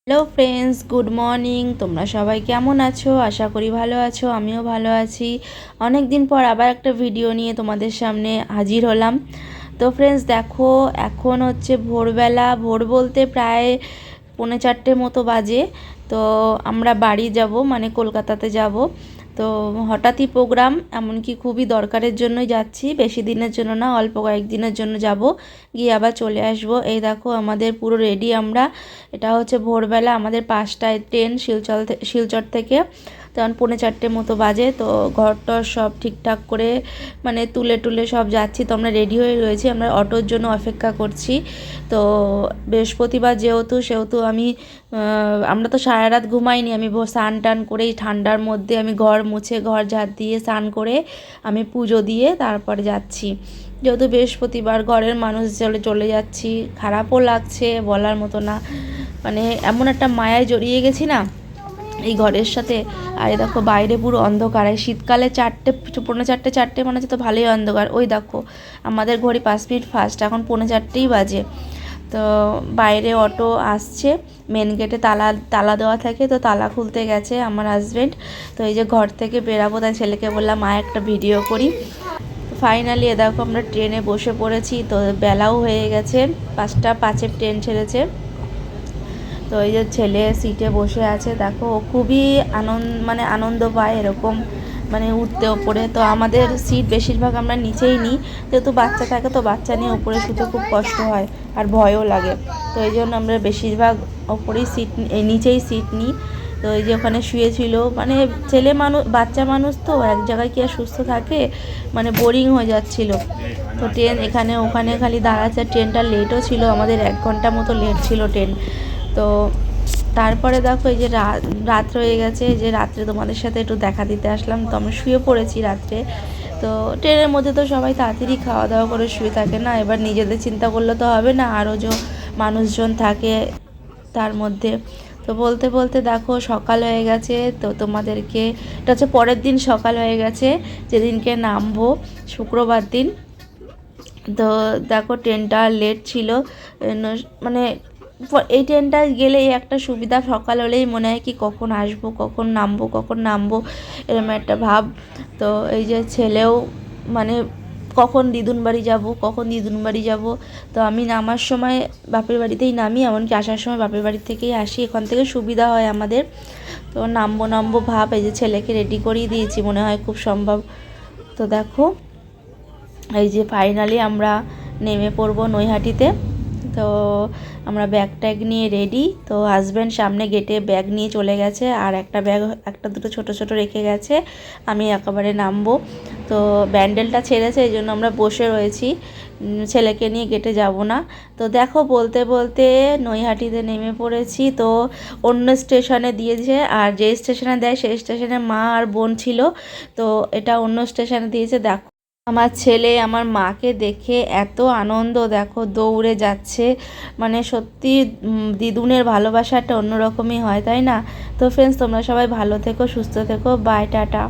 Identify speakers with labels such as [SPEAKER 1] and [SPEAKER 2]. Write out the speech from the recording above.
[SPEAKER 1] Hello friends, good morning. তোমরা সবাই কেমন আছো? আশা করি ভালো আছো, আমিও ভালো আছি। অনেক দিন পর আবার একটা ভিডিও নিয়ে তোমাদের সামনে হাজির হলাম। তো ফ্রেন্ডস দেখো, এখন হচ্ছে ভোরবেলা, ভোর বলতে প্রায় 3:45 মতো বাজে। তো আমরা বাড়ি যাব, মানে কলকাতাতে যাব। তো হঠাৎই প্রোগ্রাম, এমনকি খুবই দরকারের জন্যই যাচ্ছি, বেশি দিনের জন্য না, অল্প কয়েকদিনের জন্য যাব, গিয়ে আবার চলে আসব। এই দেখো আমাদের পুরো রেডি আমরা। এটা হচ্ছে ভোরবেলা, আমাদের 5টায় ট্রেন শিলচর থেকে। তখন 3:45 মতো বাজে। তো ঘরটর সব ঠিকঠাক করে মানে তুলে টুলে সব যাচ্ছি। তো আমরা রেডি হয়ে রয়েছি, আমরা অটোর জন্য অপেক্ষা করছি। তো বৃহস্পতিবার সেহেতু আমরা তো সারা রাত ঘুমাইনি। আমি স্নান টান করেই ঠান্ডার মধ্যে আমি ঘর মুছে, ঘর ঝাড় দিয়ে, স্নান করে আমি পুজো দিয়ে তারপরে যাচ্ছি। যেহেতু বৃহস্পতিবার, ঘরের মানুষ চলে যাচ্ছি, খারাপও লাগছে, বলার মতো না। মানে এমন একটা মায়ায় জড়িয়ে গেছি না এই ঘরের সাথে। আর এই দেখো বাইরে পুরো অন্ধকার। এই শীতকালে 4:45 মনে হচ্ছে তো ভালোই অন্ধকার। ওই দেখো আমাদের ঘড়ি 5 মিনিট ফাস্ট, এখন 4:45 বাজে। তো বাইরে অটো আসছে, মেন গেটে তালা তালা দেওয়া থাকে, তো তালা খুলতে গেছে আমার হাজব্যান্ড। তো এই যে ঘর থেকে বেরাবো, তাই ছেলেকে বললাম মা একটা ভিডিও করি। ফাইনালি এ দেখো আমরা ট্রেনে বসে পড়েছি। তো বেলাও হয়ে গেছে, 5টা 5-এর ট্রেন ছেড়েছে। তো এই যে ছেলে সিটে বসে আছে, দেখো ও খুবই আনন্দ পায় এরকম, মানে উঠতে ওপরে। তো আমাদের সিট বেশিরভাগ আমরা নিচেই নিই, যেহেতু বাচ্চা থাকে, তো বাচ্চা নিয়ে উপরে শুতে খুব কষ্ট হয় আর ভয়ও লাগে। তো এই জন্য আমরা বেশিরভাগ ওপরেই নিচেই সিট নিই। তো এই যে ওখানে শুয়েছিল, মানে বাচ্চা মানুষ তো এক জায়গায় কি আর সুস্থ থাকে, মানে বোরিং হয়ে যাচ্ছিল। তো ট্রেন এখানে ওখানে খালি দাঁড়াচ্ছে। ট্রেনটা লেটও ছিল, আমাদের 1 ঘন্টা মতো লেট ছিল ট্রেন। তো তারপরে দেখো এই যে রাত হয়ে গেছে, যে রাত্রে তোমাদের সাথে একটু দেখা দিতে আসলাম। তো আমরা শুয়ে পড়েছি রাত্রে। তো ট্রেনের মধ্যে তো সবাই তাড়াতাড়ি খাওয়া দাওয়া করে শুয়ে থাকে না, এবার নিজেদের চিন্তা করলে তো হবে না, আরও যে মানুষজন থাকে তার মধ্যে। তো বলতে বলতে দেখো সকাল হয়ে গেছে। তো তোমাদেরকে, এটা হচ্ছে পরের দিন সকাল হয়ে গেছে, যেদিনকে নামবো, শুক্রবার দিন। তো দেখো ট্রেনটা লেট ছিল, মানে এই ট্রেনটায় গেলেই একটা সুবিধা, সকাল হলেই মনে হয় কি কখন আসবো, কখন নামবো এরকম একটা ভাব। তো এই যে ছেলেও মানে কখন দিদুন বাড়ি যাব। তো আমি নামার সময় বাপের বাড়িতেই নামি, এমনকি আসার সময় বাপের বাড়ি থেকেই আসি, এখান থেকে সুবিধা হয় আমাদের। তো নামবো ভাব। এই যে ছেলেকে রেডি করিয়ে দিয়েছি মনে হয় খুব সম্ভব। তো দেখো এই যে ফাইনালি আমরা নেমে পড়বো নৈহাটিতে। তো আমরা ব্যাগ ট্যাগ নিয়ে রেডি। তো হাজব্যান্ড সামনে গেটে ব্যাগ নিয়ে চলে গেছে, আর একটা ব্যাগ একটা দুটো ছোট রেখে গেছে, আমি একেবারে নামবো। তো ব্যান্ডেলটা ছেড়েছে, এই জন্য আমরা বসে রয়েছি, ছেলেকে নিয়ে গেটে যাব না। তো দেখো বলতে বলতে নৈহাটিতে নেমে পড়েছি। তো অন্য স্টেশনে দিয়েছে, আর যে স্টেশনে দেয় সেই স্টেশনে মা আর বোন ছিল। তো এটা অন্য স্টেশনে দিয়েছে। দেখো আমার ছেলে আমার মাকে দেখে এত আনন্দ, দেখো দৌড়ে যাচ্ছে, মানে সত্যি দিদুনের ভালোবাসাটা অন্যরকমই হয়, তাই না? তো ফ্রেন্ডস, তোমরা সবাই ভালো থেকো, সুস্থ থেকো, বাই, টাটা।